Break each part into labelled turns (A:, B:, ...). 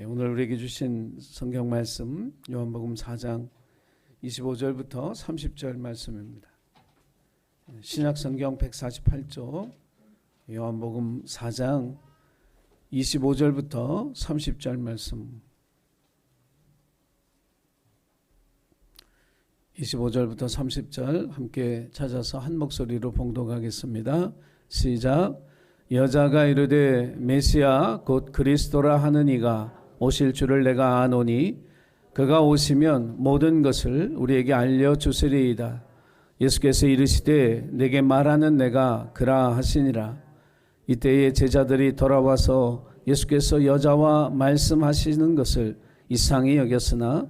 A: 오늘 우리에게 주신 성경 말씀 요한복음 4장 25절부터 30절 말씀입니다. 신약 성경 148쪽 요한복음 4장 25절부터 30절 말씀. 25절부터 30절 함께 찾아서 한 목소리로 봉독하겠습니다. 시작. 여자가 이르되 메시아 곧 그리스도라 하는 이가 오실 줄을 내가 아노니 그가 오시면 모든 것을 우리에게 알려주시리이다. 예수께서 이르시되 내게 말하는 내가 그라 하시니라. 이때에 제자들이 돌아와서 예수께서 여자와 말씀하시는 것을 이상히 여겼으나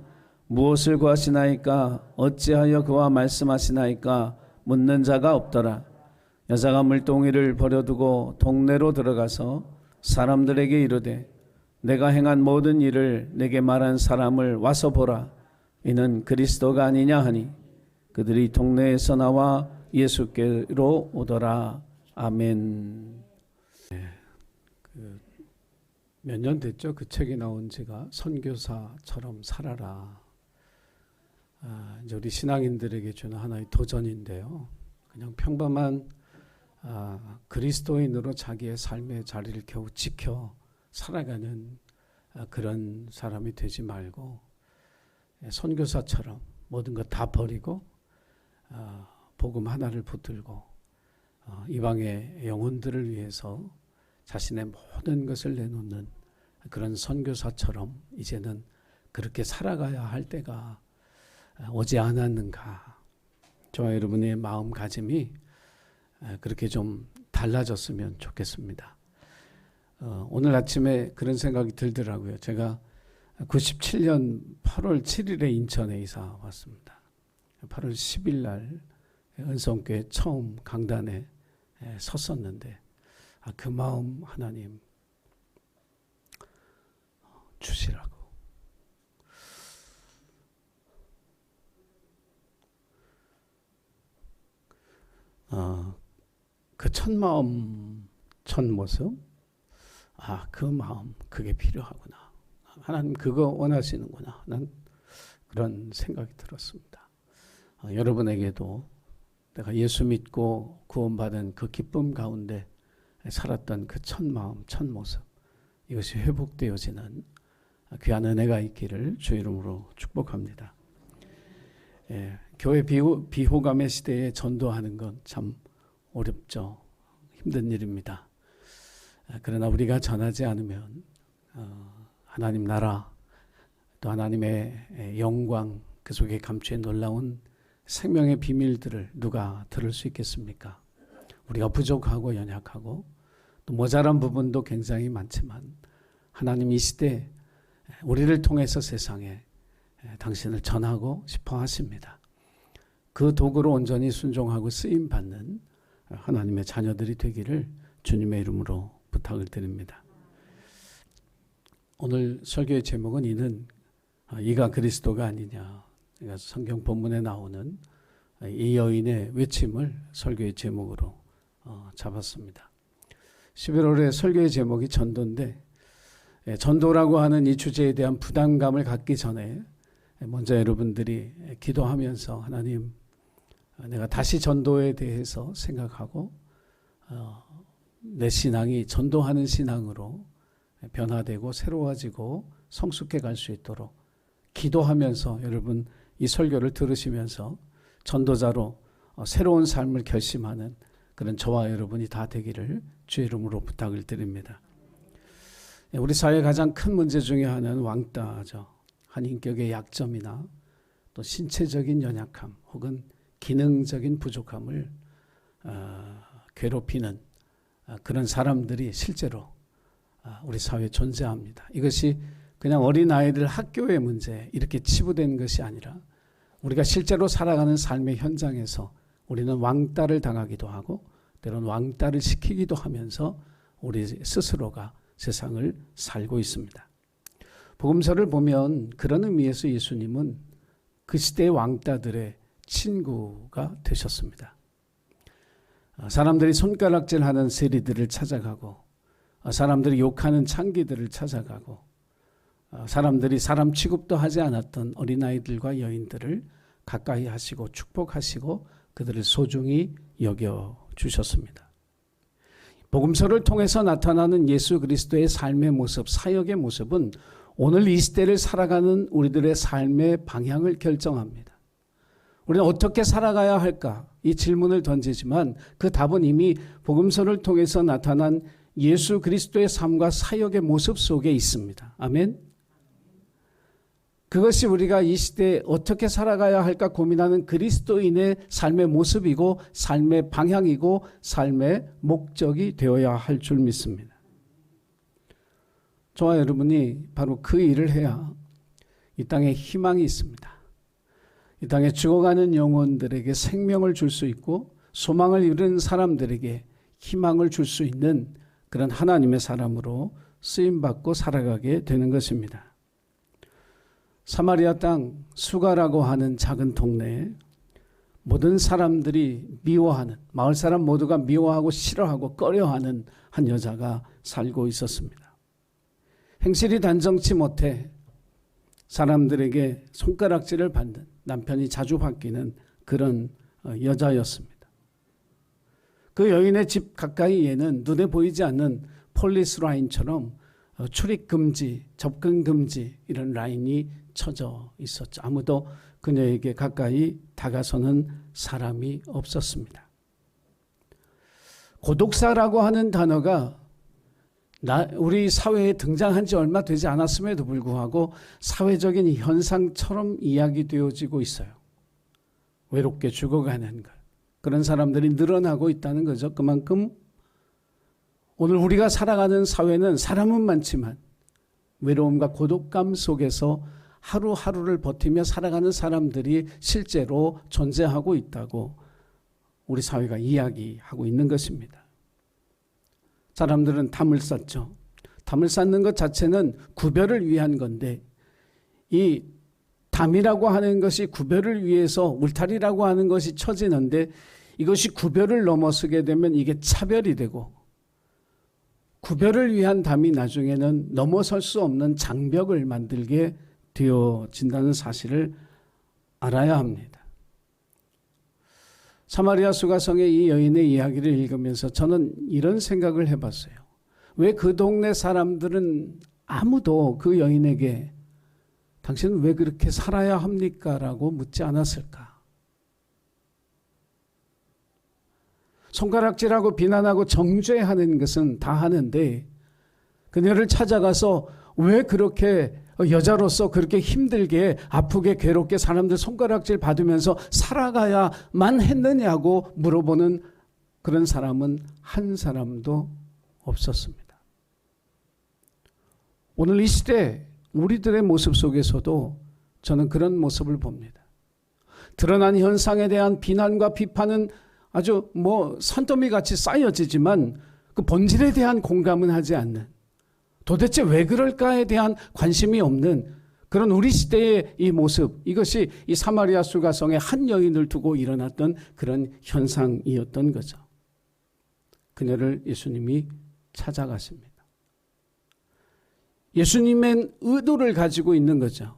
A: 무엇을 구하시나이까 어찌하여 그와 말씀하시나이까 묻는 자가 없더라. 여자가 물동이를 버려두고 동네로 들어가서 사람들에게 이르되 내가 행한 모든 일을 내게 말한 사람을 와서 보라. 이는 그리스도가 아니냐 하니 그들이 동네에서 나와 예수께로 오더라. 아멘. 몇 년 됐죠? 그 책이 나온 지가. 선교사처럼 살아라. 이제 우리 신앙인들에게 주는 하나의 도전인데요. 그냥 평범한 그리스도인으로 자기의 삶의 자리를 겨우 지켜 살아가는 그런 사람이 되지 말고 선교사처럼 모든 것 다 버리고 복음 하나를 붙들고 이방의 영혼들을 위해서 자신의 모든 것을 내놓는 그런 선교사처럼 이제는 그렇게 살아가야 할 때가 오지 않았는가. 저와 여러분의 마음가짐이 그렇게 좀 달라졌으면 좋겠습니다. 오늘 아침에 그런 생각이 들더라고요. 제가 97년 8월 7일에 인천에 이사 왔습니다. 8월 10일 날 은성교회 처음 강단에 섰었는데 그 마음 하나님 주시라고. 그 첫 마음, 첫 모습, 그 마음, 그게 필요하구나. 하나님 그거 원하시는구나. 난 그런 생각이 들었습니다. 여러분에게도 내가 예수 믿고 구원받은 그 기쁨 가운데 살았던 그 첫 마음, 첫 모습, 이것이 회복되어지는 귀한 은혜가 있기를 주 이름으로 축복합니다. 교회 비호감의 시대에 전도하는 건 참 어렵죠. 힘든 일입니다. 그러나 우리가 전하지 않으면 하나님 나라 또 하나님의 영광 그 속에 감추어 놀라운 생명의 비밀들을 누가 들을 수 있겠습니까? 우리가 부족하고 연약하고 또 모자란 부분도 굉장히 많지만 하나님 이 시대 우리를 통해서 세상에 당신을 전하고 싶어 하십니다. 그 도구로 온전히 순종하고 쓰임받는 하나님의 자녀들이 되기를 주님의 이름으로 부탁을 드립니다. 오늘 설교의 제목은 이가 그리스도가 아니냐. 그러니까 성경 본문에 나오는 이 여인의 외침을 설교의 제목으로 잡았습니다. 11월에 설교의 제목이 전도인데 전도라고 하는 이 주제에 대한 부담감을 갖기 전에 먼저 여러분들이 기도하면서 하나님 내가 다시 전도에 대해서 생각하고 내 신앙이 전도하는 신앙으로 변화되고 새로워지고 성숙해 갈 수 있도록 기도하면서 여러분 이 설교를 들으시면서 전도자로 새로운 삶을 결심하는 그런 저와 여러분이 다 되기를 주의 이름으로 부탁을 드립니다. 우리 사회의 가장 큰 문제 중에 하나는 왕따죠. 한 인격의 약점이나 또 신체적인 연약함 혹은 기능적인 부족함을 괴롭히는 그런 사람들이 실제로 우리 사회에 존재합니다. 이것이 그냥 어린아이들 학교의 문제 이렇게 치부된 것이 아니라 우리가 실제로 살아가는 삶의 현장에서 우리는 왕따를 당하기도 하고 때로는 왕따를 시키기도 하면서 우리 스스로가 세상을 살고 있습니다. 복음서를 보면 그런 의미에서 예수님은 그 시대의 왕따들의 친구가 되셨습니다. 사람들이 손가락질하는 세리들을 찾아가고 사람들이 욕하는 창기들을 찾아가고 사람들이 사람 취급도 하지 않았던 어린아이들과 여인들을 가까이 하시고 축복하시고 그들을 소중히 여겨주셨습니다. 복음서를 통해서 나타나는 예수 그리스도의 삶의 모습, 사역의 모습은 오늘 이 시대를 살아가는 우리들의 삶의 방향을 결정합니다. 우리는 어떻게 살아가야 할까? 이 질문을 던지지만 그 답은 이미 복음서를 통해서 나타난 예수 그리스도의 삶과 사역의 모습 속에 있습니다. 아멘. 그것이 우리가 이 시대에 어떻게 살아가야 할까 고민하는 그리스도인의 삶의 모습이고 삶의 방향이고 삶의 목적이 되어야 할 줄 믿습니다. 저와 여러분이 바로 그 일을 해야 이 땅에 희망이 있습니다. 이 땅에 죽어가는 영혼들에게 생명을 줄 수 있고 소망을 잃은 사람들에게 희망을 줄 수 있는 그런 하나님의 사람으로 쓰임받고 살아가게 되는 것입니다. 사마리아 땅 수가라고 하는 작은 동네에 모든 사람들이 미워하는, 마을 사람 모두가 미워하고 싫어하고 꺼려하는 한 여자가 살고 있었습니다. 행실이 단정치 못해 사람들에게 손가락질을 받는, 남편이 자주 바뀌는 그런 여자였습니다. 그 여인의 집 가까이에는 눈에 보이지 않는 폴리스 라인처럼 출입 금지, 접근 금지 이런 라인이 쳐져 있었죠. 아무도 그녀에게 가까이 다가서는 사람이 없었습니다. 고독사라고 하는 단어가 우리 사회에 등장한 지 얼마 되지 않았음에도 불구하고 사회적인 현상처럼 이야기되어지고 있어요. 외롭게 죽어가는 것. 그런 사람들이 늘어나고 있다는 거죠. 그만큼 오늘 우리가 살아가는 사회는 사람은 많지만 외로움과 고독감 속에서 하루하루를 버티며 살아가는 사람들이 실제로 존재하고 있다고 우리 사회가 이야기하고 있는 것입니다. 사람들은 담을 쌓죠. 담을 쌓는 것 자체는 구별을 위한 건데 이 담이라고 하는 것이 구별을 위해서 울타리라고 하는 것이 쳐지는데 이것이 구별을 넘어서게 되면 이게 차별이 되고 구별을 위한 담이 나중에는 넘어설 수 없는 장벽을 만들게 되어진다는 사실을 알아야 합니다. 사마리아 수가성의 이 여인의 이야기를 읽으면서 저는 이런 생각을 해봤어요. 왜 그 동네 사람들은 아무도 그 여인에게 당신은 왜 그렇게 살아야 합니까? 라고 묻지 않았을까? 손가락질하고 비난하고 정죄하는 것은 다 하는데 그녀를 찾아가서 왜 그렇게 여자로서 그렇게 힘들게 아프게 괴롭게 사람들 손가락질 받으면서 살아가야만 했느냐고 물어보는 그런 사람은 한 사람도 없었습니다. 오늘 이 시대 우리들의 모습 속에서도 저는 그런 모습을 봅니다. 드러난 현상에 대한 비난과 비판은 아주 산더미 같이 쌓여지지만 그 본질에 대한 공감은 하지 않는, 도대체 왜 그럴까에 대한 관심이 없는 그런 우리 시대의 이 모습, 이것이 이 사마리아 수가성의 한 여인을 두고 일어났던 그런 현상이었던 거죠. 그녀를 예수님이 찾아갔습니다. 예수님은 의도를 가지고 있는 거죠.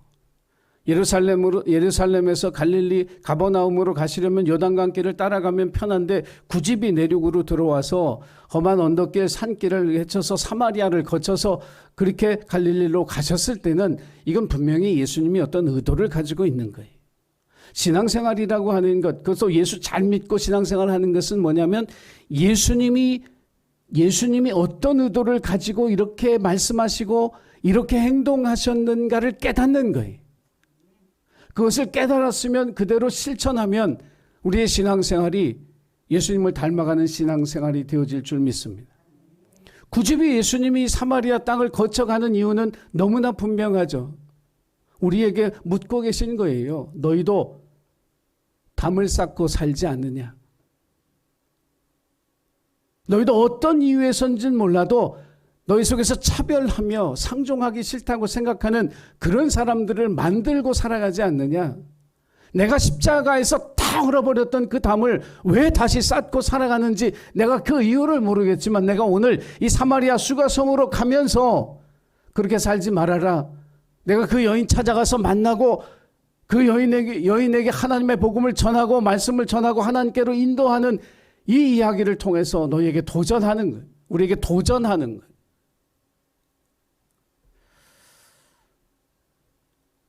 A: 예루살렘에서 갈릴리 가버나움으로 가시려면 요단강길을 따라가면 편한데 굳이 내륙으로 들어와서 험한 언덕길 산길을 헤쳐서 사마리아를 거쳐서 그렇게 갈릴리로 가셨을 때는 이건 분명히 예수님이 어떤 의도를 가지고 있는 거예요. 신앙생활이라고 하는 것, 그것도 예수 잘 믿고 신앙생활하는 것은 뭐냐면 예수님이 어떤 의도를 가지고 이렇게 말씀하시고 이렇게 행동하셨는가를 깨닫는 거예요. 그것을 깨달았으면 그대로 실천하면 우리의 신앙생활이 예수님을 닮아가는 신앙생활이 되어질 줄 믿습니다. 굳이 예수님이 사마리아 땅을 거쳐가는 이유는 너무나 분명하죠. 우리에게 묻고 계신 거예요. 너희도 담을 쌓고 살지 않느냐? 너희도 어떤 이유에선지는 몰라도 너희 속에서 차별하며 상종하기 싫다고 생각하는 그런 사람들을 만들고 살아가지 않느냐? 내가 십자가에서 다 얼어버렸던 그 담을 왜 다시 쌓고 살아가는지 내가 그 이유를 모르겠지만 내가 오늘 이 사마리아 수가성으로 가면서 그렇게 살지 말아라. 내가 그 여인 찾아가서 만나고 그 여인에게 하나님의 복음을 전하고 말씀을 전하고 하나님께로 인도하는 이 이야기를 통해서 너희에게 도전하는 거예요. 우리에게 도전하는 거예요.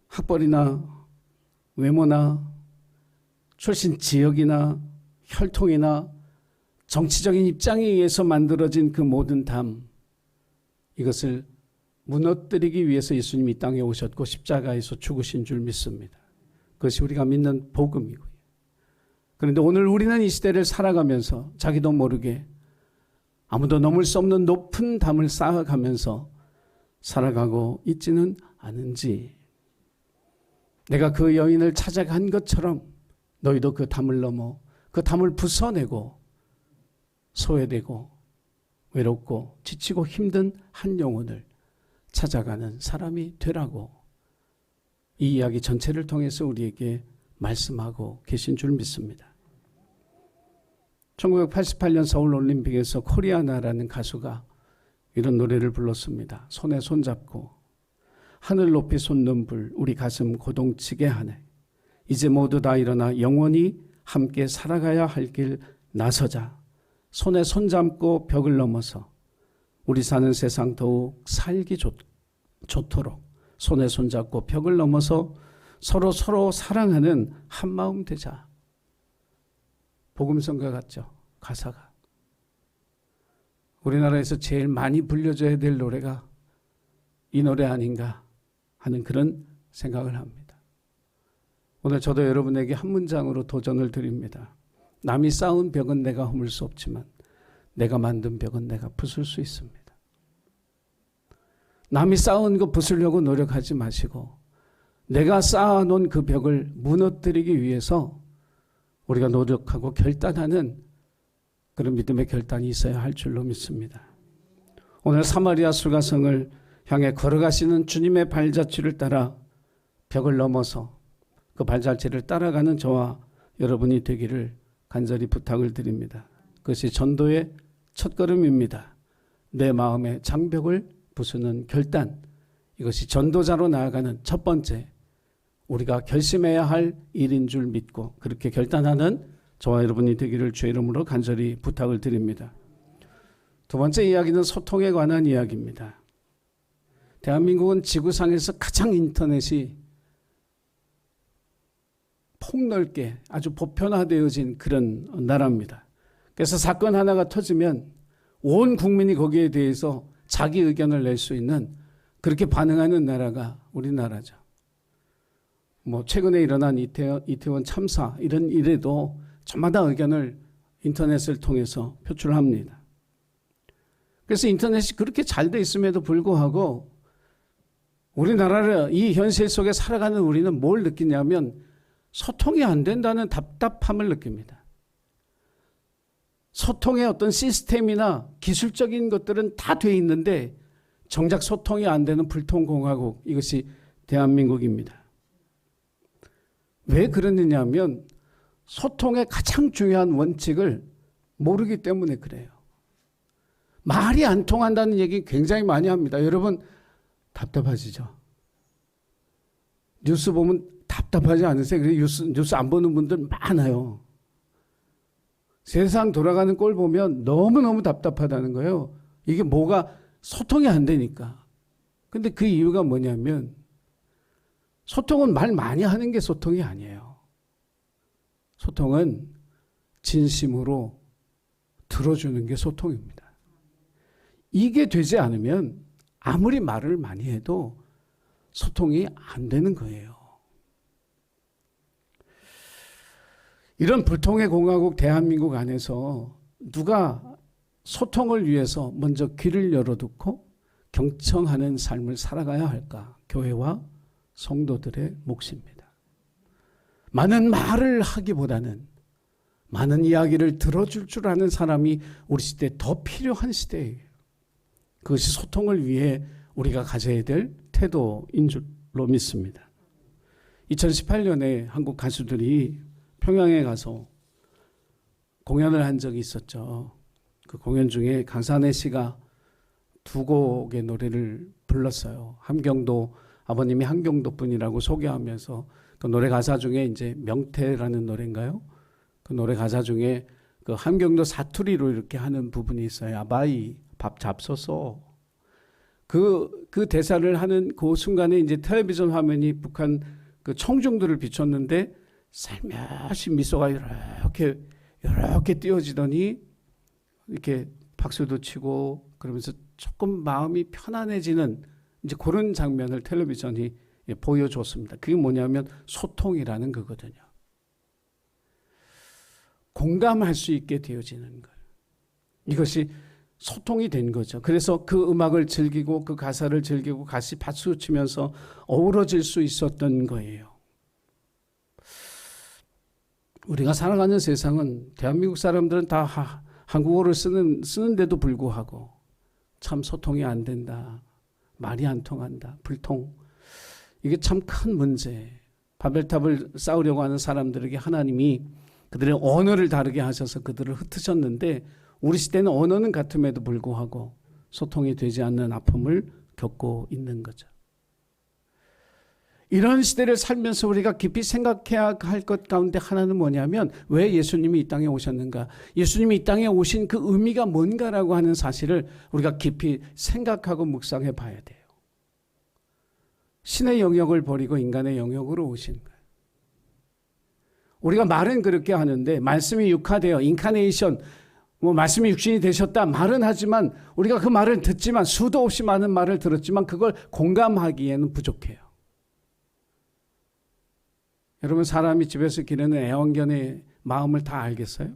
A: 학벌이나 외모나 출신 지역이나 혈통이나 정치적인 입장에 의해서 만들어진 그 모든 담, 이것을 무너뜨리기 위해서 예수님이 이 땅에 오셨고 십자가에서 죽으신 줄 믿습니다. 그것이 우리가 믿는 복음이고요. 그런데 오늘 우리는 이 시대를 살아가면서 자기도 모르게 아무도 넘을 수 없는 높은 담을 쌓아가면서 살아가고 있지는 않은지, 내가 그 여인을 찾아간 것처럼 너희도 그 담을 넘어 그 담을 부숴내고 소외되고 외롭고 지치고 힘든 한 영혼을 찾아가는 사람이 되라고 이 이야기 전체를 통해서 우리에게 말씀하고 계신 줄 믿습니다. 1988년 서울올림픽에서 코리아나라는 가수가 이런 노래를 불렀습니다. 손에 손잡고 하늘 높이 솟는 불 우리 가슴 고동치게 하네. 이제 모두 다 일어나 영원히 함께 살아가야 할 길 나서자. 손에 손잡고 벽을 넘어서 우리 사는 세상 더욱 살기 좋도록 손에 손잡고 벽을 넘어서 서로 사랑하는 한마음 되자. 복음성가 같죠? 가사가. 우리나라에서 제일 많이 불려져야 될 노래가 이 노래 아닌가 하는 그런 생각을 합니다. 오늘 저도 여러분에게 한 문장으로 도전을 드립니다. 남이 쌓은 벽은 내가 허물 수 없지만 내가 만든 벽은 내가 부술 수 있습니다. 남이 쌓은 거 부수려고 노력하지 마시고 내가 쌓아놓은 그 벽을 무너뜨리기 위해서 우리가 노력하고 결단하는 그런 믿음의 결단이 있어야 할 줄로 믿습니다. 오늘 사마리아 수가성을 향해 걸어가시는 주님의 발자취를 따라 벽을 넘어서 그 발자취를 따라가는 저와 여러분이 되기를 간절히 부탁을 드립니다. 그것이 전도의 첫걸음입니다. 내 마음의 장벽을 부수는 결단, 이것이 전도자로 나아가는 첫 번째 우리가 결심해야 할 일인 줄 믿고 그렇게 결단하는 저와 여러분이 되기를 주의 이름으로 간절히 부탁을 드립니다. 두 번째 이야기는 소통에 관한 이야기입니다. 대한민국은 지구상에서 가장 인터넷이 폭넓게 아주 보편화되어진 그런 나라입니다. 그래서 사건 하나가 터지면 온 국민이 거기에 대해서 자기 의견을 낼 수 있는 그렇게 반응하는 나라가 우리나라죠. 최근에 일어난 이태원 참사 이런 일에도 저마다 의견을 인터넷을 통해서 표출합니다. 그래서 인터넷이 그렇게 잘 돼 있음에도 불구하고 우리나라를 이 현실 속에 살아가는 우리는 뭘 느끼냐면 소통이 안 된다는 답답함을 느낍니다. 소통의 어떤 시스템이나 기술적인 것들은 다 돼 있는데 정작 소통이 안 되는 불통공화국, 이것이 대한민국입니다. 왜 그러느냐 하면 소통의 가장 중요한 원칙을 모르기 때문에 그래요. 말이 안 통한다는 얘기 굉장히 많이 합니다. 여러분 답답하시죠? 뉴스 보면 답답하지 않으세요? 뉴스 안 보는 분들 많아요. 세상 돌아가는 꼴 보면 너무너무 답답하다는 거예요. 이게 뭐가 소통이 안 되니까. 근데 그 이유가 뭐냐면 소통은 말 많이 하는 게 소통이 아니에요. 소통은 진심으로 들어주는 게 소통입니다. 이게 되지 않으면 아무리 말을 많이 해도 소통이 안 되는 거예요. 이런 불통의 공화국 대한민국 안에서 누가 소통을 위해서 먼저 귀를 열어두고 경청하는 삶을 살아가야 할까? 교회와 성도들의 몫입니다. 많은 말을 하기보다는 많은 이야기를 들어줄 줄 아는 사람이 우리 시대에 더 필요한 시대예요. 그것이 소통을 위해 우리가 가져야 될 태도인 줄로 믿습니다. 2018년에 한국 가수들이 평양에 가서 공연을 한 적이 있었죠. 그 공연 중에 강산혜 씨가 두 곡의 노래를 불렀어요. 함경도 아버님이 한경도 분이라고 소개하면서 그 노래 가사 중에 이제 명태라는 노래인가요? 그 노래 가사 중에 그 한경도 사투리로 이렇게 하는 부분이 있어요. 아바이 밥 잡숴서. 그 대사를 하는 그 순간에 이제 텔레비전 화면이 북한 그 청중들을 비췄는데 살며시 미소가 이렇게 띄어지더니 이렇게 박수도 치고 그러면서 조금 마음이 편안해지는 이제 그런 장면을 텔레비전이 보여줬습니다. 그게 뭐냐면 소통이라는 거거든요. 공감할 수 있게 되어지는 거예요. 이것이 소통이 된 거죠. 그래서 그 음악을 즐기고 그 가사를 즐기고 같이 박수 치면서 어우러질 수 있었던 거예요. 우리가 살아가는 세상은 대한민국 사람들은 다 한국어를 쓰는데도 불구하고 참 소통이 안 된다. 말이 안 통한다. 불통. 이게 참 큰 문제. 바벨탑을 쌓으려고 하는 사람들에게 하나님이 그들의 언어를 다르게 하셔서 그들을 흩으셨는데 우리 시대는 언어는 같음에도 불구하고 소통이 되지 않는 아픔을 겪고 있는 거죠. 이런 시대를 살면서 우리가 깊이 생각해야 할 것 가운데 하나는 뭐냐면 왜 예수님이 이 땅에 오셨는가? 예수님이 이 땅에 오신 그 의미가 뭔가라고 하는 사실을 우리가 깊이 생각하고 묵상해 봐야 돼요. 신의 영역을 버리고 인간의 영역으로 오신 거예요. 우리가 말은 그렇게 하는데 말씀이 육화되어 인카네이션 말씀이 육신이 되셨다 말은 하지만 우리가 그 말을 듣지만 수도 없이 많은 말을 들었지만 그걸 공감하기에는 부족해요. 여러분 사람이 집에서 기르는 애완견의 마음을 다 알겠어요?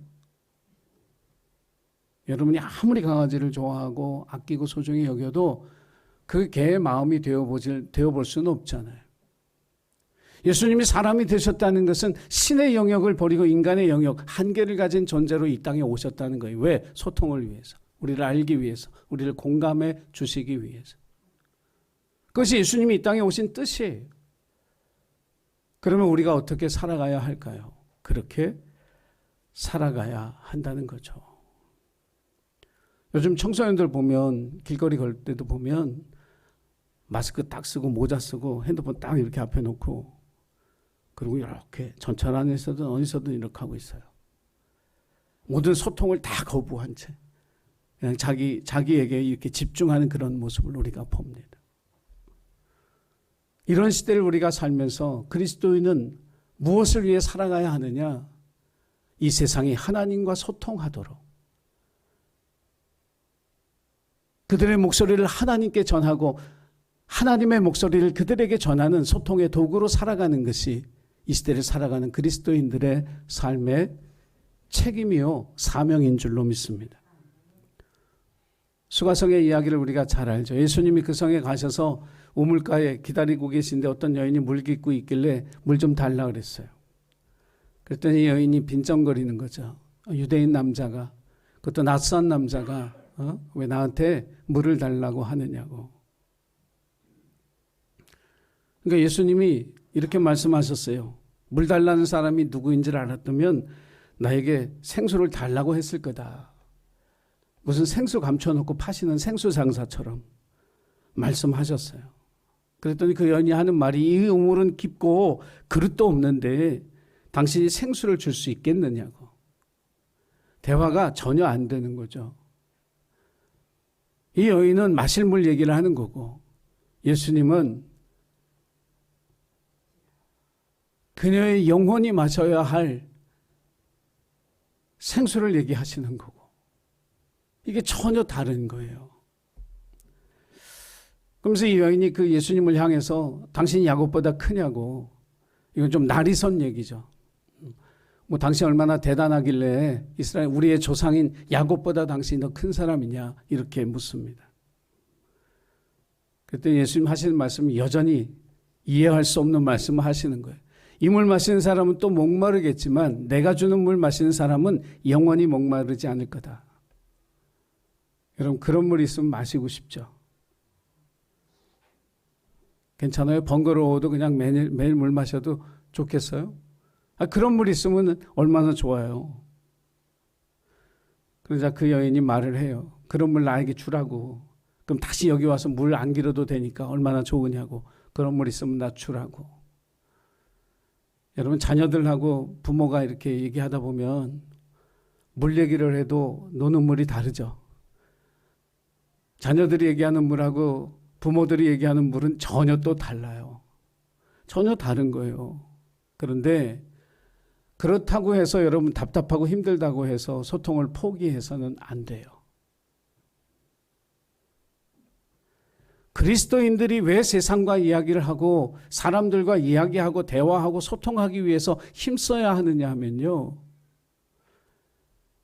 A: 여러분이 아무리 강아지를 좋아하고 아끼고 소중히 여겨도 그 개의 마음이 되어볼 수는 없잖아요. 예수님이 사람이 되셨다는 것은 신의 영역을 버리고 인간의 영역, 한계를 가진 존재로 이 땅에 오셨다는 거예요. 왜? 소통을 위해서, 우리를 알기 위해서, 우리를 공감해 주시기 위해서. 그것이 예수님이 이 땅에 오신 뜻이에요. 그러면 우리가 어떻게 살아가야 할까요? 그렇게 살아가야 한다는 거죠. 요즘 청소년들 보면 길거리 걸 때도 보면 마스크 딱 쓰고 모자 쓰고 핸드폰 딱 이렇게 앞에 놓고 그리고 이렇게 전철 안에서든 어디서든 이렇게 하고 있어요. 모든 소통을 다 거부한 채 그냥 자기에게 이렇게 집중하는 그런 모습을 우리가 봅니다. 이런 시대를 우리가 살면서 그리스도인은 무엇을 위해 살아가야 하느냐? 이 세상이 하나님과 소통하도록 그들의 목소리를 하나님께 전하고 하나님의 목소리를 그들에게 전하는 소통의 도구로 살아가는 것이 이 시대를 살아가는 그리스도인들의 삶의 책임이요 사명인 줄로 믿습니다. 수가성의 이야기를 우리가 잘 알죠. 예수님이 그 성에 가셔서 우물가에 기다리고 계신데 어떤 여인이 물 깃고 있길래 물 좀 달라 그랬어요. 그랬더니 여인이 빈정거리는 거죠. 유대인 남자가, 그것도 낯선 남자가 왜 나한테 물을 달라고 하느냐고. 그러니까 예수님이 이렇게 말씀하셨어요. 물 달라는 사람이 누구인지를 알았다면 나에게 생수를 달라고 했을 거다. 무슨 생수 감춰놓고 파시는 생수 장사처럼 말씀하셨어요. 그랬더니 그 여인이 하는 말이 이 우물은 깊고 그릇도 없는데 당신이 생수를 줄 수 있겠느냐고. 대화가 전혀 안 되는 거죠. 이 여인은 마실 물 얘기를 하는 거고 예수님은 그녀의 영혼이 마셔야 할 생수를 얘기하시는 거고 이게 전혀 다른 거예요. 그러면서 이 여인이 그 예수님을 향해서 당신이 야곱보다 크냐고. 이건 좀 날이 선 얘기죠. 당신 얼마나 대단하길래 이스라엘 우리의 조상인 야곱보다 당신이 더 큰 사람이냐 이렇게 묻습니다. 그때 예수님 하시는 말씀이 여전히 이해할 수 없는 말씀을 하시는 거예요. 이 물 마시는 사람은 또 목마르겠지만 내가 주는 물 마시는 사람은 영원히 목마르지 않을 거다. 여러분 그런 물 있으면 마시고 싶죠. 괜찮아요? 번거로워도 그냥 매일 물 마셔도 좋겠어요? 그런 물 있으면 얼마나 좋아요. 그러자 그 여인이 말을 해요. 그런 물 나에게 주라고. 그럼 다시 여기 와서 물 안 길어도 되니까 얼마나 좋으냐고. 그런 물 있으면 나 주라고. 여러분, 자녀들하고 부모가 이렇게 얘기하다 보면 물 얘기를 해도 노는 물이 다르죠. 자녀들이 얘기하는 물하고 부모들이 얘기하는 물은 전혀 또 달라요. 전혀 다른 거예요. 그런데 그렇다고 해서 여러분 답답하고 힘들다고 해서 소통을 포기해서는 안 돼요. 그리스도인들이 왜 세상과 이야기를 하고 사람들과 이야기하고 대화하고 소통하기 위해서 힘써야 하느냐 하면요.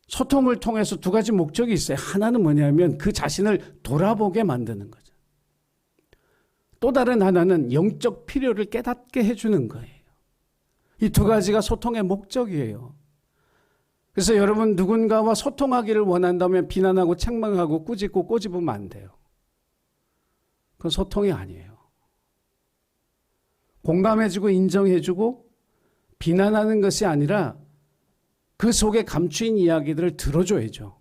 A: 소통을 통해서 두 가지 목적이 있어요. 하나는 뭐냐면 그 자신을 돌아보게 만드는 거죠. 또 다른 하나는 영적 필요를 깨닫게 해주는 거예요. 이 두 가지가 소통의 목적이에요. 그래서 여러분 누군가와 소통하기를 원한다면 비난하고 책망하고 꾸짖고 꼬집으면 안 돼요. 그건 소통이 아니에요. 공감해주고 인정해주고 비난하는 것이 아니라 그 속에 감추인 이야기들을 들어줘야죠.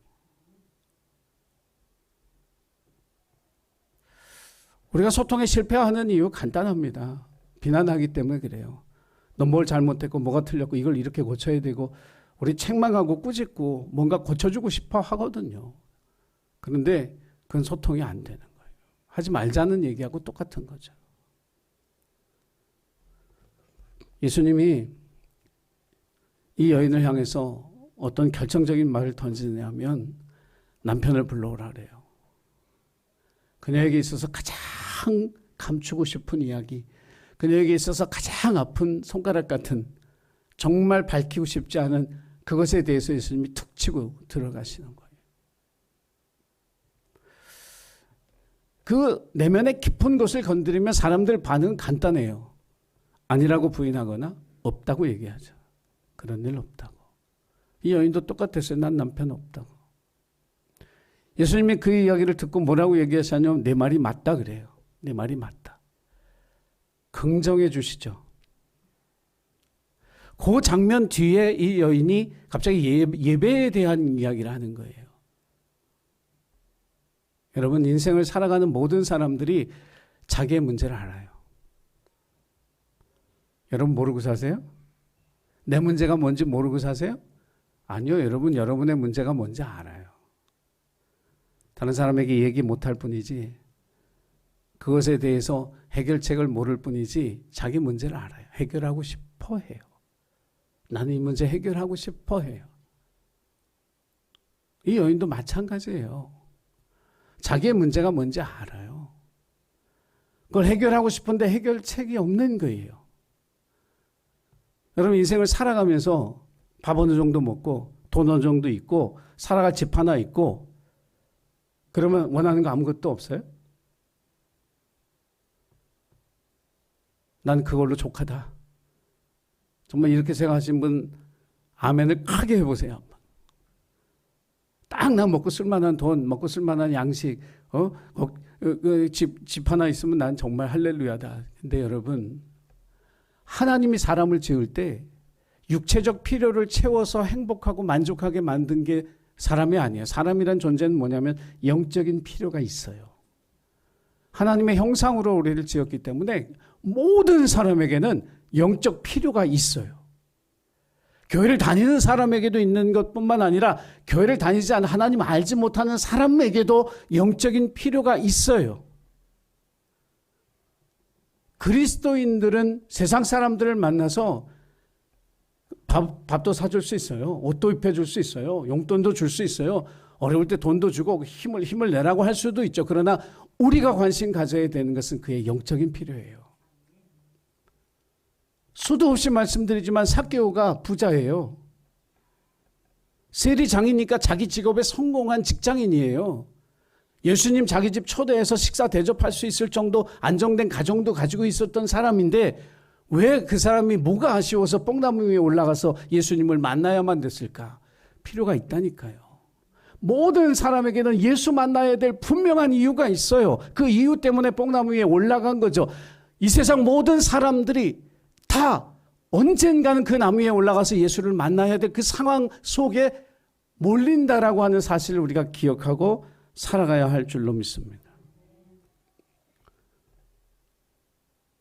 A: 우리가 소통에 실패하는 이유 간단합니다. 비난하기 때문에 그래요. 너 뭘 잘못했고 뭐가 틀렸고 이걸 이렇게 고쳐야 되고 우리 책망하고 꾸짖고 뭔가 고쳐주고 싶어 하거든요. 그런데 그건 소통이 안 되는 거예요. 하지 말자는 얘기하고 똑같은 거죠. 예수님이 이 여인을 향해서 어떤 결정적인 말을 던지냐면 남편을 불러오라 그래요. 그녀에게 있어서 가장 감추고 싶은 이야기, 그녀에게 있어서 가장 아픈 손가락 같은 정말 밝히고 싶지 않은 그것에 대해서 예수님이 툭 치고 들어가시는 거예요. 그 내면의 깊은 곳을 건드리면 사람들 반응은 간단해요. 아니라고 부인하거나 없다고 얘기하죠. 그런 일 없다고. 이 여인도 똑같았어요. 난 남편 없다고. 예수님이 그 이야기를 듣고 뭐라고 얘기하시냐면 내 말이 맞다 그래요. 내 말이 맞다. 긍정해 주시죠. 그 장면 뒤에 이 여인이 갑자기 예배에 대한 이야기를 하는 거예요. 여러분 인생을 살아가는 모든 사람들이 자기의 문제를 알아요. 여러분 모르고 사세요? 내 문제가 뭔지 모르고 사세요? 아니요. 여러분 여러분의 문제가 뭔지 알아요. 다른 사람에게 얘기 못할 뿐이지 그것에 대해서 해결책을 모를 뿐이지 자기 문제를 알아요. 해결하고 싶어 해요. 나는 이 문제 해결하고 싶어 해요. 이 여인도 마찬가지예요. 자기의 문제가 뭔지 알아요. 그걸 해결하고 싶은데 해결책이 없는 거예요. 여러분 인생을 살아가면서 밥 어느 정도 먹고 돈 어느 정도 있고 살아갈 집 하나 있고 그러면 원하는 거 아무것도 없어요? 난 그걸로 족하다. 정말 이렇게 생각하신 분 아멘을 크게 해보세요. 딱 나 먹고 쓸만한 돈, 먹고 쓸만한 양식, 집 하나 있으면 난 정말 할렐루야다. 근데 여러분 하나님이 사람을 지을 때 육체적 필요를 채워서 행복하고 만족하게 만든 게 사람이 아니에요. 사람이란 존재는 뭐냐면 영적인 필요가 있어요. 하나님의 형상으로 우리를 지었기 때문에 모든 사람에게는 영적 필요가 있어요. 교회를 다니는 사람에게도 있는 것뿐만 아니라 교회를 다니지 않은 하나님 알지 못하는 사람에게도 영적인 필요가 있어요. 그리스도인들은 세상 사람들을 만나서 밥도 사줄 수 있어요. 옷도 입혀줄 수 있어요. 용돈도 줄 수 있어요. 어려울 때 돈도 주고 힘을 내라고 할 수도 있죠. 그러나 우리가 관심 가져야 되는 것은 그의 영적인 필요예요. 수도 없이 말씀드리지만 삭개오가 부자예요. 세리장이니까 자기 직업에 성공한 직장인이에요. 예수님 자기 집 초대해서 식사 대접할 수 있을 정도 안정된 가정도 가지고 있었던 사람인데 왜 그 사람이 뭐가 아쉬워서 뽕나무 위에 올라가서 예수님을 만나야만 됐을까? 필요가 있다니까요. 모든 사람에게는 예수 만나야 될 분명한 이유가 있어요. 그 이유 때문에 뽕나무 위에 올라간 거죠. 이 세상 모든 사람들이 다 언젠가는 그 나무 위에 올라가서 예수를 만나야 될 그 상황 속에 몰린다라고 하는 사실을 우리가 기억하고 살아가야 할 줄로 믿습니다.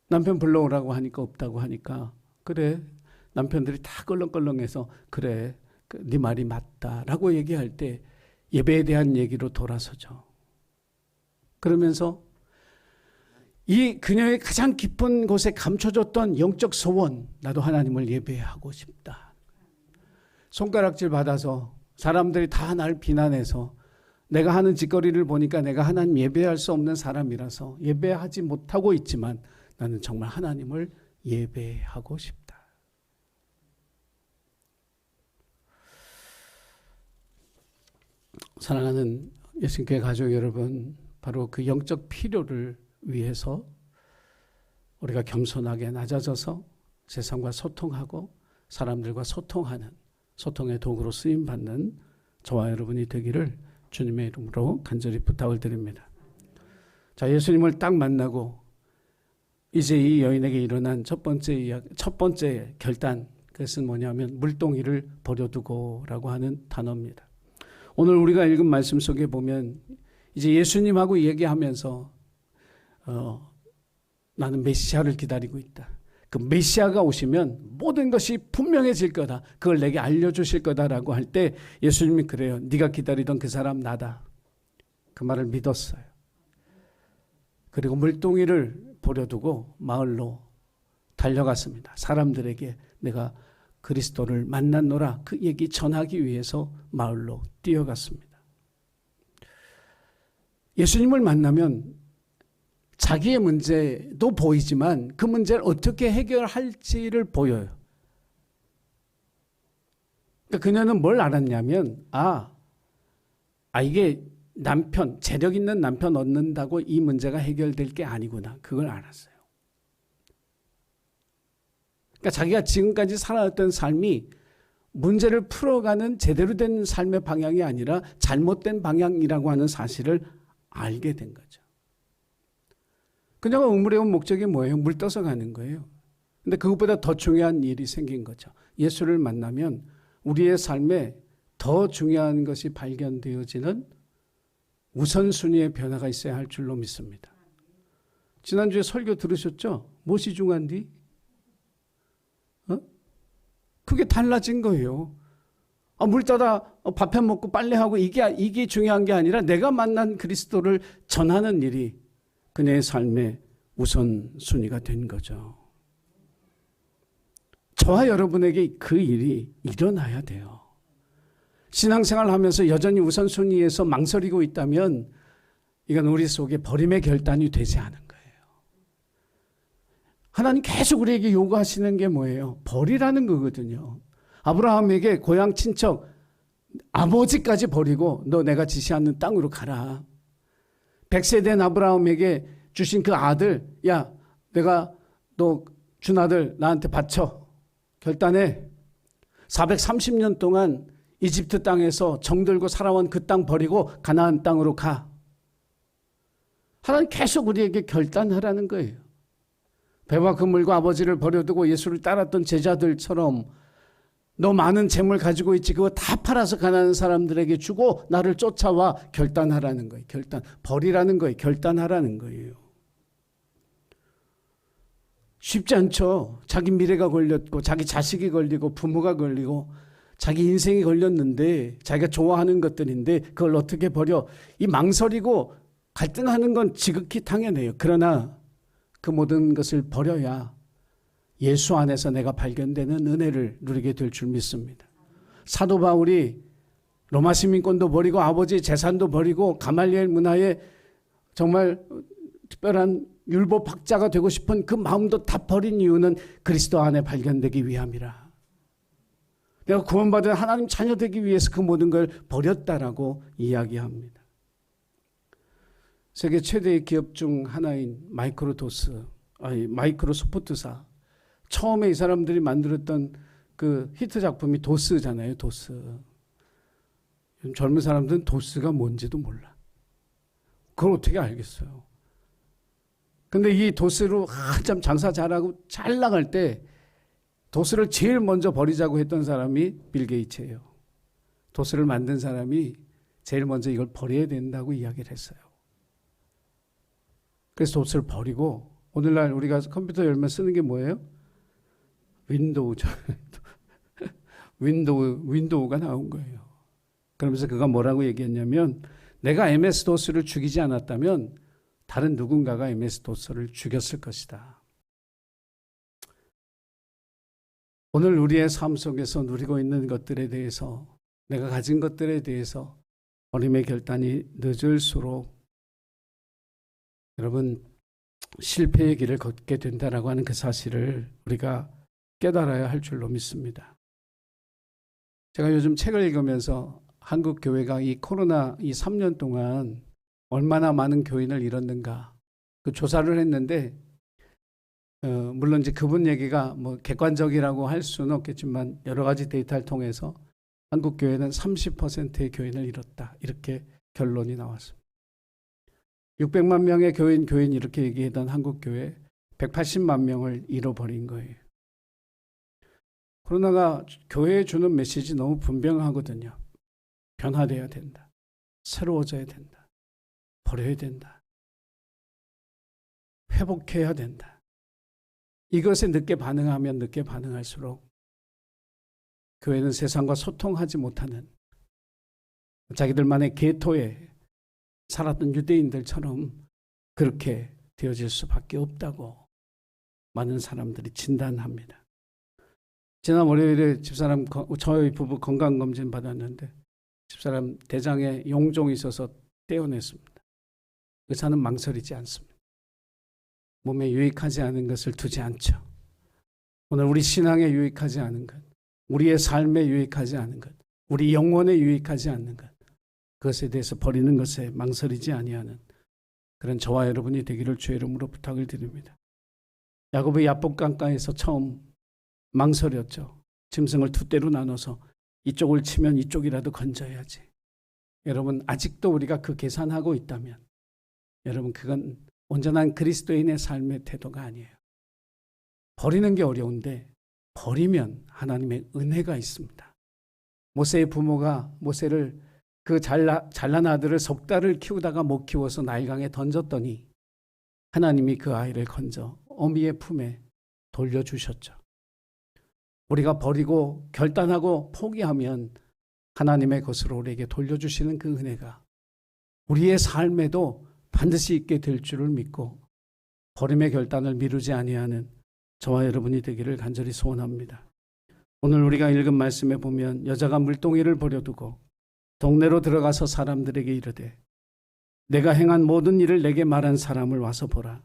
A: 남편 불러오라고 하니까 없다고 하니까 그래 남편들이 다 껄렁껄렁해서 그래 네 말이 맞다라고 얘기할 때 예배에 대한 얘기로 돌아서죠. 그러면서 이 그녀의 가장 깊은 곳에 감춰졌던 영적 소원, 나도 하나님을 예배하고 싶다. 손가락질 받아서 사람들이 다 날 비난해서 내가 하는 짓거리를 보니까 내가 하나님 예배할 수 없는 사람이라서 예배하지 못하고 있지만 나는 정말 하나님을 예배하고 싶다. 사랑하는 예수님교회 가족 여러분, 바로 그 영적 필요를 위해서 우리가 겸손하게 낮아져서 세상과 소통하고 사람들과 소통하는 소통의 도구로 쓰임받는 저와 여러분이 되기를 주님의 이름으로 간절히 부탁을 드립니다. 자, 예수님을 딱 만나고 이제 이 여인에게 일어난 첫 번째 결단, 그것은 뭐냐면 물동이를 버려두고라고 하는 단어입니다. 오늘 우리가 읽은 말씀 속에 보면 이제 예수님하고 얘기하면서 나는 메시아를 기다리고 있다. 그 메시아가 오시면 모든 것이 분명해질 거다. 그걸 내게 알려주실 거다라고 할 때 예수님이 그래요. 네가 기다리던 그 사람 나다. 그 말을 믿었어요. 그리고 물동이를 버려두고 마을로 달려갔습니다. 사람들에게 내가 그리스도를 만났노라 그 얘기 전하기 위해서 마을로 뛰어갔습니다. 예수님을 만나면 자기의 문제도 보이지만 그 문제를 어떻게 해결할지를 보여요. 그러니까 그녀는 뭘 알았냐면 이게 남편, 재력 있는 남편 얻는다고 이 문제가 해결될 게 아니구나. 그걸 알았어요. 그러니까 자기가 지금까지 살아왔던 삶이 문제를 풀어가는 제대로 된 삶의 방향이 아니라 잘못된 방향이라고 하는 사실을 알게 된 거죠. 그녀가 우물에 온 목적이 뭐예요? 물 떠서 가는 거예요. 근데 그것보다 더 중요한 일이 생긴 거죠. 예수를 만나면 우리의 삶에 더 중요한 것이 발견되어지는 우선순위의 변화가 있어야 할 줄로 믿습니다. 지난주에 설교 들으셨죠? 무엇이 중요한디? 그게 달라진 거예요. 물 따다 밥 해 먹고 빨래하고 이게 중요한 게 아니라 내가 만난 그리스도를 전하는 일이 그녀의 삶의 우선순위가 된 거죠. 저와 여러분에게 그 일이 일어나야 돼요. 신앙생활 하면서 여전히 우선순위에서 망설이고 있다면 이건 우리 속에 버림의 결단이 되지 않은 거예요. 하나님 계속 우리에게 요구하시는 게 뭐예요? 버리라는 거거든요. 아브라함에게 고향 친척 아버지까지 버리고 너 내가 지시하는 땅으로 가라. 100세 된 아브라함에게 주신 그 아들, 야 내가 너 준 아들 나한테 바쳐. 결단해. 430년 동안 이집트 땅에서 정들고 살아온 그 땅 버리고 가나안 땅으로 가. 하나님 계속 우리에게 결단하라는 거예요. 배와 그물과 아버지를 버려두고 예수를 따랐던 제자들처럼 너 많은 재물 가지고 있지 그거 다 팔아서 가난한 사람들에게 주고 나를 쫓아와. 결단하라는 거예요. 버리라는 거예요. 결단하라는 거예요. 쉽지 않죠. 자기 미래가 걸렸고 자기 자식이 걸리고 부모가 걸리고 자기 인생이 걸렸는데 자기가 좋아하는 것들인데 그걸 어떻게 버려. 이 망설이고 갈등하는 건 지극히 당연해요. 그러나 그 모든 것을 버려야 예수 안에서 내가 발견되는 은혜를 누리게 될 줄 믿습니다. 사도 바울이 로마 시민권도 버리고 아버지의 재산도 버리고 가말리엘 문화에 정말 특별한 율법학자가 되고 싶은 그 마음도 다 버린 이유는 그리스도 안에 발견되기 위함이라. 내가 구원받은 하나님 자녀 되기 위해서 그 모든 걸 버렸다라고 이야기합니다. 세계 최대의 기업 중 하나인 마이크로소프트사. 처음에 이 사람들이 만들었던 그 히트 작품이 도스잖아요. 도스. 젊은 사람들은 도스가 뭔지도 몰라. 그걸 어떻게 알겠어요. 근데 이 도스로 한참 장사 잘하고 잘 나갈 때 도스를 제일 먼저 버리자고 했던 사람이 빌 게이츠예요. 도스를 만든 사람이 제일 먼저 이걸 버려야 된다고 이야기를 했어요. 그래서 도스를 버리고 오늘날 우리가 컴퓨터 열면 쓰는 게 뭐예요? 윈도우죠. 윈도우가 나온 거예요. 그러면서 그가 뭐라고 얘기했냐면, 내가 MS-DOS를 죽이지 않았다면 다른 누군가가 MS-DOS를 죽였을 것이다. 오늘 우리의 삶 속에서 누리고 있는 것들에 대해서, 내가 가진 것들에 대해서 버림의 결단이 늦을수록 여러분 실패의 길을 걷게 된다라고 하는 그 사실을 우리가 깨달아야 할 줄로 믿습니다. 제가 요즘 책을 읽으면서 한국 교회가 이 코로나 이 3년 동안 얼마나 많은 교인을 잃었는가 그 조사를 했는데, 물론 이제 그분 얘기가 뭐 객관적이라고 할 수는 없겠지만 여러 가지 데이터를 통해서 한국 교회는 30%의 교인을 잃었다, 이렇게 결론이 나왔습니다. 600만 명의 교인 이렇게 얘기했던 한국 교회 180만 명을 잃어버린 거예요. 코로나가 교회에 주는 메시지 너무 분명하거든요. 변화돼야 된다. 새로워져야 된다. 버려야 된다. 회복해야 된다. 이것에 늦게 반응하면 늦게 반응할수록 교회는 세상과 소통하지 못하는, 자기들만의 계토에 살았던 유대인들처럼 그렇게 되어질 수밖에 없다고 많은 사람들이 진단합니다. 지난 월요일에 집사람, 저희 부부 건강검진 받았는데 집사람 대장에 용종이 있어서 떼어냈습니다. 의사는 망설이지 않습니다. 몸에 유익하지 않은 것을 두지 않죠. 오늘 우리 신앙에 유익하지 않은 것, 우리의 삶에 유익하지 않은 것, 우리 영혼에 유익하지 않는 것, 그것에 대해서 버리는 것에 망설이지 아니하는 그런 저와 여러분이 되기를 주의 이름으로 부탁을 드립니다. 야곱의 야복 강가에서 처음 망설였죠. 짐승을 두 떼로 나눠서 이쪽을 치면 이쪽이라도 건져야지. 여러분, 아직도 우리가 그 계산하고 있다면 여러분, 그건 온전한 그리스도인의 삶의 태도가 아니에요. 버리는 게 어려운데 버리면 하나님의 은혜가 있습니다. 모세의 부모가 모세를 그 잘난 아들을 석 달을 키우다가 못 키워서 나일강에 던졌더니 하나님이 그 아이를 건져 어미의 품에 돌려주셨죠. 우리가 버리고 결단하고 포기하면 하나님의 것으로 우리에게 돌려주시는 그 은혜가 우리의 삶에도 반드시 있게 될 줄을 믿고 버림의 결단을 미루지 아니하는 저와 여러분이 되기를 간절히 소원합니다. 오늘 우리가 읽은 말씀에 보면 여자가 물동이를 버려두고 동네로 들어가서 사람들에게 이르되 내가 행한 모든 일을 내게 말한 사람을 와서 보라.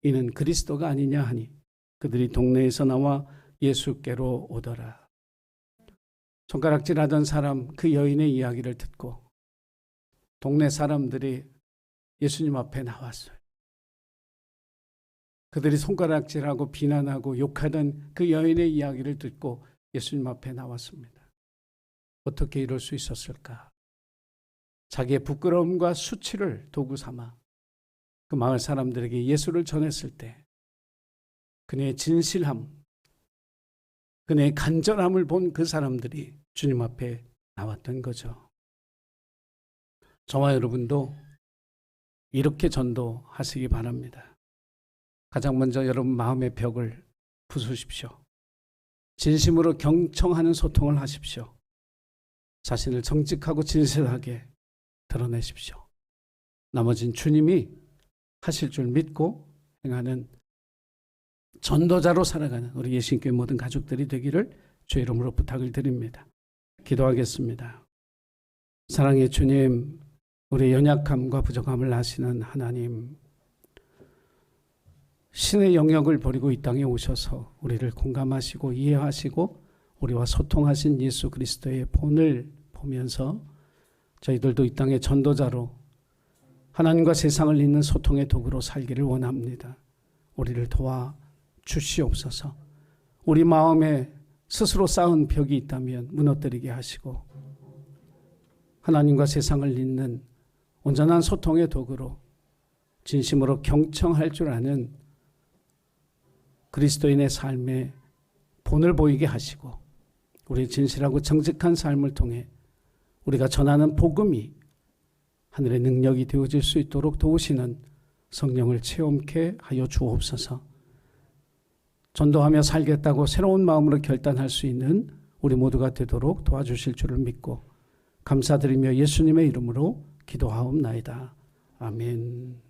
A: 이는 그리스도가 아니냐 하니 그들이 동네에서 나와 예수께로 오더라. 손가락질하던 사람, 그 여인의 이야기를 듣고 동네 사람들이 예수님 앞에 나왔어요. 그들이 손가락질하고 비난하고 욕하던 그 여인의 이야기를 듣고 예수님 앞에 나왔습니다. 어떻게 이럴 수 있었을까? 자기의 부끄러움과 수치를 도구 삼아 그 마을 사람들에게 예수를 전했을 때 그녀의 진실함, 그녀의 간절함을 본 그 사람들이 주님 앞에 나왔던 거죠. 저와 여러분도 이렇게 전도하시기 바랍니다. 가장 먼저 여러분 마음의 벽을 부수십시오. 진심으로 경청하는 소통을 하십시오. 자신을 정직하고 진실하게 드러내십시오. 나머진 주님이 하실 줄 믿고 행하는 전도자로 살아가는 우리 예신교회 모든 가족들이 되기를 주의 이름으로 부탁을 드립니다. 기도하겠습니다. 사랑의 주님, 우리의 연약함과 부족함을 아시는 하나님, 신의 영역을 버리고 이 땅에 오셔서 우리를 공감하시고 이해하시고 우리와 소통하신 예수 그리스도의 본을 보면서 저희들도 이 땅의 전도자로 하나님과 세상을 잇는 소통의 도구로 살기를 원합니다. 우리를 도와 주시옵소서. 우리 마음에 스스로 쌓은 벽이 있다면 무너뜨리게 하시고 하나님과 세상을 잇는 온전한 소통의 도구로 진심으로 경청할 줄 아는 그리스도인의 삶의 본을 보이게 하시고 우리의 진실하고 정직한 삶을 통해 우리가 전하는 복음이 하늘의 능력이 되어질 수 있도록 도우시는 성령을 체험케 하여 주옵소서. 전도하며 살겠다고 새로운 마음으로 결단할 수 있는 우리 모두가 되도록 도와주실 줄을 믿고 감사드리며 예수님의 이름으로 기도하옵나이다. 아멘.